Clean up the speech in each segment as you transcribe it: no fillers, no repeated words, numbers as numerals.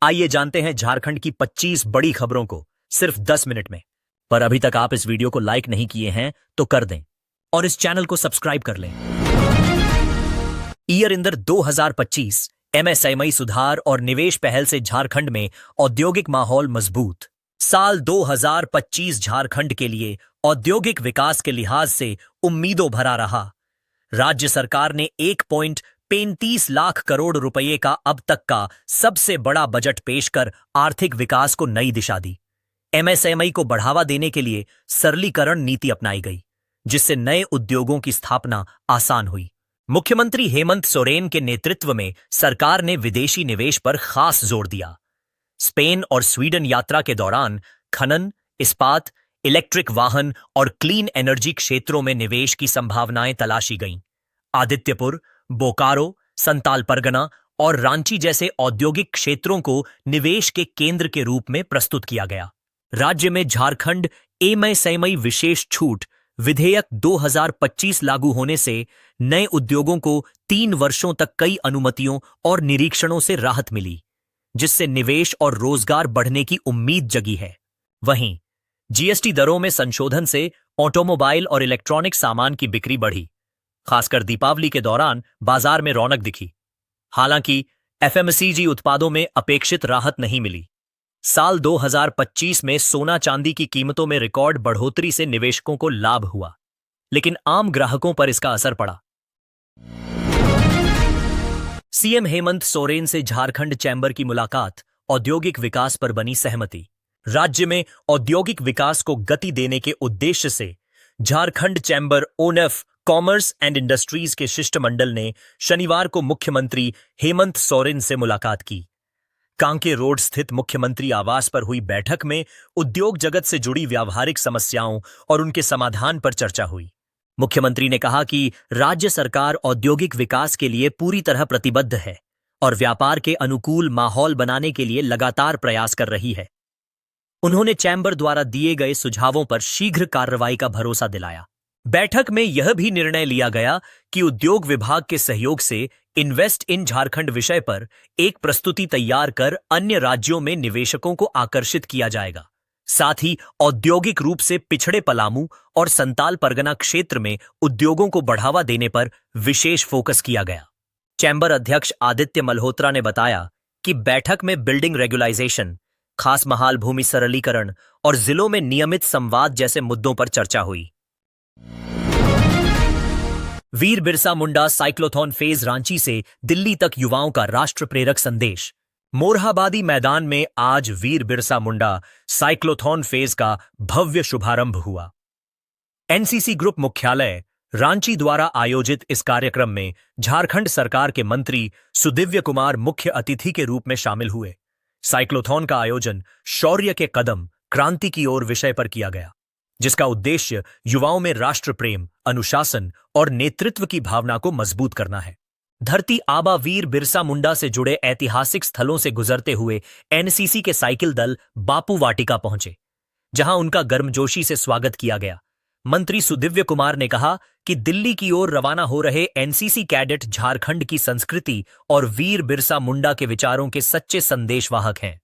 आइए जानते हैं झारखंड की 25 बड़ी खबरों को सिर्फ 10 मिनट में। पर अभी तक आप इस वीडियो को लाइक नहीं किए हैं तो कर दें और इस चैनल को सब्सक्राइब कर लें। ईयर इंदर 2025 एमएसएमई सुधार और निवेश पहल से झारखंड में औद्योगिक माहौल मजबूत। साल 2025 झारखंड के लिए औद्योगिक विकास के लिहाज से उम्मीदों भरा रहा। राज्य सरकार ने 1.35 लाख करोड़ रुपए का अब तक का सबसे बड़ा बजट पेश कर आर्थिक विकास को नई दिशा दी। एमएसएमई को बढ़ावा देने के लिए सरलीकरण नीति अपनाई गई, जिससे नए उद्योगों की स्थापना आसान हुई। मुख्यमंत्री हेमंत सोरेन के नेतृत्व में सरकार ने विदेशी निवेश पर खास जोर दिया। स्पेन और स्वीडन यात्रा के दौरान खनन, इस्पात, इलेक्ट्रिक वाहन और क्लीन एनर्जी क्षेत्रों में निवेश की संभावनाएं तलाशी गईं। आदित्यपुर, बोकारो, संताल परगना और रांची जैसे औद्योगिक क्षेत्रों को निवेश के केंद्र के रूप में प्रस्तुत किया गया। राज्य में झारखंड एमएसएमई विशेष छूट विधेयक 2025 लागू होने से नए उद्योगों को 3 वर्षों तक कई अनुमतियों और निरीक्षणों से राहत मिली, जिससे निवेश और रोजगार बढ़ने की उम्मीद जगी है। वहीं जीएसटी दरों में संशोधन से ऑटोमोबाइल और इलेक्ट्रॉनिक सामान की बिक्री बढ़ी। खासकर दीपावली के दौरान बाजार में रौनक दिखी। हालांकि एफएमसीजी उत्पादों में अपेक्षित राहत नहीं मिली। साल 2025 में सोना चांदी की कीमतों में रिकॉर्ड बढ़ोतरी से निवेशकों को लाभ हुआ, लेकिन आम ग्राहकों पर इसका असर पड़ा। सीएम हेमंत सोरेन से झारखंड चैंबर की मुलाकात, औद्योगिक विकास पर बनी सहमति। राज्य में औद्योगिक विकास को गति देने के उद्देश्य से Jharkhand chamber of commerce and industries के शिष्टमंडल ने शनिवार को मुख्यमंत्री हेमंत सोरेन से मुलाकात की। कांके रोड स्थित मुख्यमंत्री आवास पर हुई बैठक में उद्योग जगत से जुड़ी व्यावहारिक समस्याओं और उनके समाधान पर चर्चा हुई। मुख्यमंत्री ने कहा कि राज्य सरकार औद्योगिक विकास के लिए पूरी तरह प्रतिबद्ध है और व्यापार के अनुकूल माहौल बनाने के लिए लगातार प्रयास कर रही है। उन्होंने चैंबर द्वारा दिए गए सुझावों पर शीघ्र कार्रवाई का भरोसा दिलाया। बैठक में यह भी निर्णय लिया गया कि उद्योग विभाग के सहयोग से इन्वेस्ट इन झारखंड विषय पर एक प्रस्तुति तैयार कर अन्य राज्यों में निवेशकों को आकर्षित किया जाएगा। साथ ही औद्योगिक रूप से पिछड़े पलामू और संताल परगना क्षेत्र में उद्योगों को बढ़ावा देने पर विशेष फोकस किया गया। चैंबर अध्यक्ष आदित्य मल्होत्रा ने बताया कि बैठक में बिल्डिंग रेगुलाइजेशन, खास महाल भूमि सरलीकरण और जिलों में नियमित संवाद जैसे मुद्दों पर चर्चा हुई। वीर बिरसा मुंडा साइक्लोथॉन फेज रांची से दिल्ली तक युवाओं का राष्ट्र प्रेरक संदेश। मोरहाबादी मैदान में आज वीर बिरसा मुंडा साइक्लोथॉन फेज का भव्य शुभारंभ हुआ। एनसीसी ग्रुप मुख्यालय रांची द्वारा आयोजित इस कार्यक्रम में झारखंड सरकार के मंत्री सुदिव्य कुमार मुख्य अतिथि के रूप में शामिल हुए। साइक्लोथॉन का आयोजन शौर्य के कदम क्रांति की ओर विषय पर किया गया, जिसका उद्देश्य युवाओं में राष्ट्र प्रेम, अनुशासन और नेतृत्व की भावना को मजबूत करना है। धरती आबा वीर बिरसा मुंडा से जुड़े ऐतिहासिक स्थलों से गुजरते हुए एनसीसी के साइकिल दल बापू वाटिका पहुंचे, जहां उनका गर्मजोशी से स्वागत किया गया। मंत्री सुदिव्य कुमार ने कहा कि दिल्ली की ओर रवाना हो रहे एनसीसी कैडेट झारखंड की संस्कृति और वीर बिरसा मुंडा के विचारों के सच्चे संदेशवाहक हैं।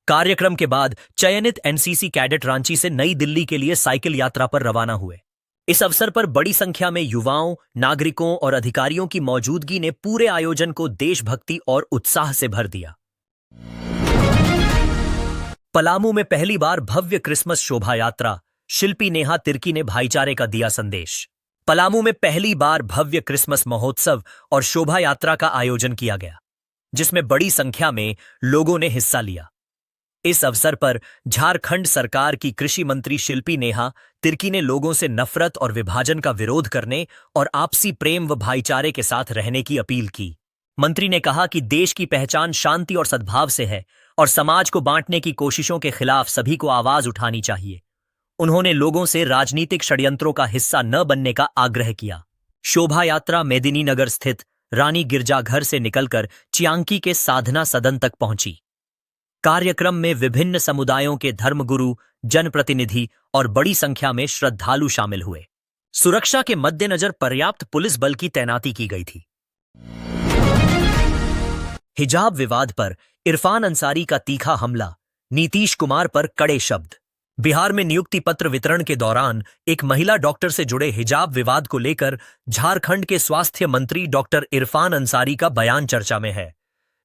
कार्यक्रम के बाद चयनित एनसीसी कैडेट रांची से नई दिल्ली के लिए साइकिल यात्रा पर रवाना हुए। इस अवसर पर बड़ी संख्या में युवाओं, नागरिकों और अधिकारियों की मौजूदगी ने पूरे आयोजन को देशभक्ति और उत्साह से भर दिया। पलामू में पहली बार भव्य क्रिसमस शोभा यात्रा, शिल्पी नेहा तिर्की ने भाईचारे का दिया संदेश। पलामू में पहली बार भव्य क्रिसमस महोत्सव और शोभा यात्रा का आयोजन किया गया, जिसमें बड़ी संख्या में लोगों ने हिस्सा लिया। इस अवसर पर झारखंड सरकार की कृषि मंत्री शिल्पी नेहा तिर्की ने लोगों से नफरत और विभाजन का विरोध करने और आपसी प्रेम व भाईचारे के साथ रहने की अपील की। मंत्री ने कहा कि देश की पहचान शांति और सद्भाव से है और समाज को बांटने की कोशिशों के खिलाफ सभी को आवाज उठानी चाहिए। उन्होंने लोगों से राजनीतिक षड्यंत्रों का हिस्सा न बनने का आग्रह किया। शोभा यात्रा मेदिनीनगर स्थित रानी गिरजाघर से निकलकर चियांकी के साधना सदन तक पहुंची। कार्यक्रम में विभिन्न समुदायों के धर्मगुरु, जनप्रतिनिधि और बड़ी संख्या में श्रद्धालु शामिल हुए। सुरक्षा के मद्देनजर पर्याप्त पुलिस बल की तैनाती की गई थी। हिजाब विवाद पर इरफान अंसारी का तीखा हमला, नीतीश कुमार पर कड़े शब्द। बिहार में नियुक्ति पत्र वितरण के दौरान एक महिला डॉक्टर से जुड़े हिजाब विवाद को लेकर झारखंड के स्वास्थ्य मंत्री डॉक्टर इरफान अंसारी का बयान चर्चा में है।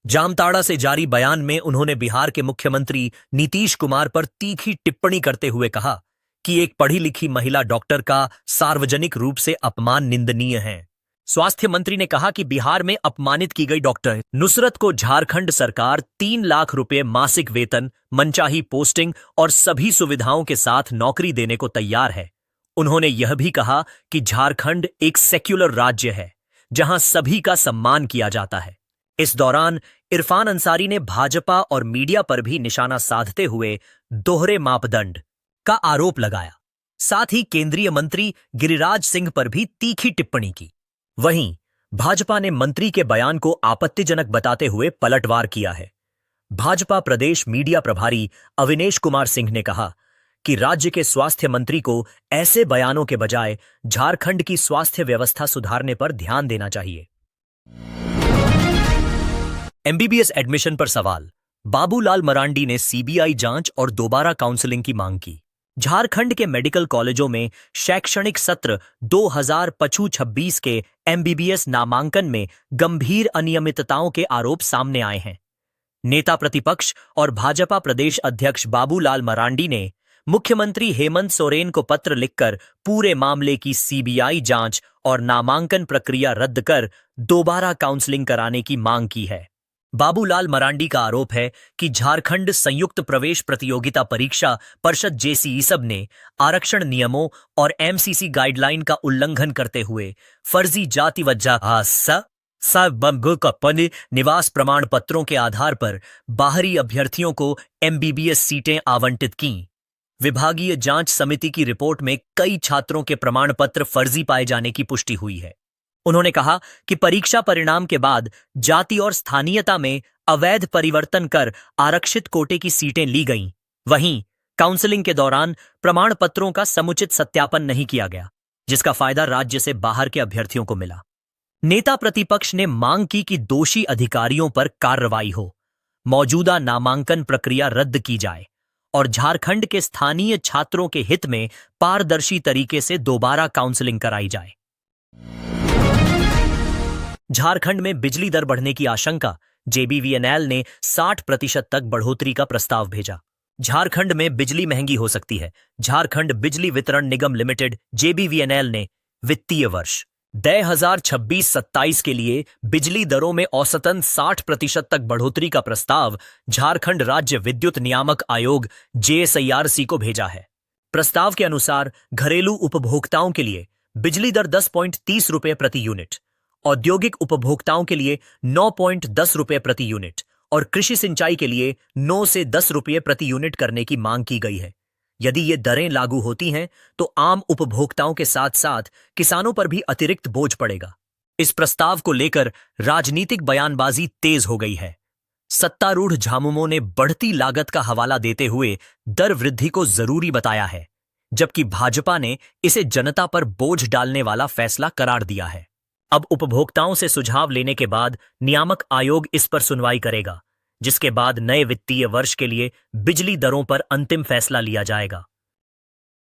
जामताड़ा से जारी बयान में उन्होंने बिहार के मुख्यमंत्री नीतीश कुमार पर तीखी टिप्पणी करते हुए कहा कि एक पढ़ी लिखी महिला डॉक्टर का सार्वजनिक रूप से अपमान निंदनीय है। स्वास्थ्य मंत्री ने कहा कि बिहार में अपमानित की गई डॉक्टर नुसरत को झारखंड सरकार 3 लाख रुपए मासिक वेतन, मनचाही पोस्टिंग और सभी सुविधाओं के साथ नौकरी देने को तैयार है। उन्होंने यह भी कहा कि झारखंड एक सेक्युलर राज्य है जहां सभी का सम्मान किया जाता है। इस दौरान इरफान अंसारी ने भाजपा और मीडिया पर भी निशाना साधते हुए दोहरे मापदंड का आरोप लगाया। साथ ही केंद्रीय मंत्री गिरिराज सिंह पर भी तीखी टिप्पणी की। वहीं भाजपा ने मंत्री के बयान को आपत्तिजनक बताते हुए पलटवार किया है। भाजपा प्रदेश मीडिया प्रभारी अविनेश कुमार सिंह ने कहा कि राज्य के स्वास्थ्य मंत्री को ऐसे बयानों के बजाय झारखंड की स्वास्थ्य व्यवस्था सुधारने पर ध्यान देना चाहिए। एमबीबीएस एडमिशन पर सवाल, बाबूलाल मरांडी ने सीबीआई जांच और दोबारा काउंसलिंग की मांग की। झारखंड के मेडिकल कॉलेजों में शैक्षणिक सत्र 2025-26 के एमबीबीएस नामांकन में गंभीर अनियमितताओं के आरोप सामने आए हैं। नेता प्रतिपक्ष और भाजपा प्रदेश अध्यक्ष बाबूलाल मरांडी ने मुख्यमंत्री हेमंत सोरेन को पत्र लिखकर पूरे मामले की सीबीआई जांच और नामांकन प्रक्रिया रद्द कर दोबारा काउंसलिंग कराने की मांग की है। बाबूलाल मरांडी का आरोप है कि झारखंड संयुक्त प्रवेश प्रतियोगिता परीक्षा परिषद जेसीईसब ने आरक्षण नियमों और एमसीसी गाइडलाइन का उल्लंघन करते हुए फर्जी जाति निवास प्रमाण पत्रों के आधार पर बाहरी अभ्यर्थियों को एमबीबीएस सीटें आवंटित की। विभागीय जांच समिति की रिपोर्ट में कई छात्रों के प्रमाण पत्र फर्जी पाए जाने की पुष्टि हुई है। उन्होंने कहा कि परीक्षा परिणाम के बाद जाति और स्थानीयता में अवैध परिवर्तन कर आरक्षित कोटे की सीटें ली गईं। वहीं काउंसलिंग के दौरान प्रमाण पत्रों का समुचित सत्यापन नहीं किया गया, जिसका फायदा राज्य से बाहर के अभ्यर्थियों को मिला। नेता प्रतिपक्ष ने मांग की कि दोषी अधिकारियों पर कार्रवाई हो, मौजूदा नामांकन प्रक्रिया रद्द की जाए और झारखंड के स्थानीय छात्रों के हित में पारदर्शी तरीके से दोबारा काउंसलिंग कराई जाए। झारखंड में बिजली दर बढ़ने की आशंका, जेबीवीएनएल ने 60% तक बढ़ोतरी का प्रस्ताव भेजा। झारखंड में बिजली महंगी हो सकती है। झारखंड बिजली वितरण निगम लिमिटेड जेबीवीएनएल ने वित्तीय वर्ष 2026-27 के लिए बिजली दरों में औसतन 60% तक बढ़ोतरी का प्रस्ताव झारखंड राज्य विद्युत नियामक आयोग जेएसआईआरसी को भेजा है। प्रस्ताव के अनुसार घरेलू उपभोक्ताओं के लिए बिजली दर 10.30 रुपये प्रति यूनिट, औद्योगिक उपभोक्ताओं के लिए 9.10 रुपये प्रति यूनिट और कृषि सिंचाई के लिए 9 से 10 रुपये प्रति यूनिट करने की मांग की गई है। यदि ये दरें लागू होती हैं तो आम उपभोक्ताओं के साथ साथ किसानों पर भी अतिरिक्त बोझ पड़ेगा। इस प्रस्ताव को लेकर राजनीतिक बयानबाजी तेज हो गई है। सत्तारूढ़ झामुमो ने बढ़ती लागत का हवाला देते हुए दर वृद्धि को जरूरी बताया है, जबकि भाजपा ने इसे जनता पर बोझ डालने वाला फैसला करार दिया है। अब उपभोक्ताओं से सुझाव लेने के बाद नियामक आयोग इस पर सुनवाई करेगा, जिसके बाद नए वित्तीय वर्ष के लिए बिजली दरों पर अंतिम फैसला लिया जाएगा।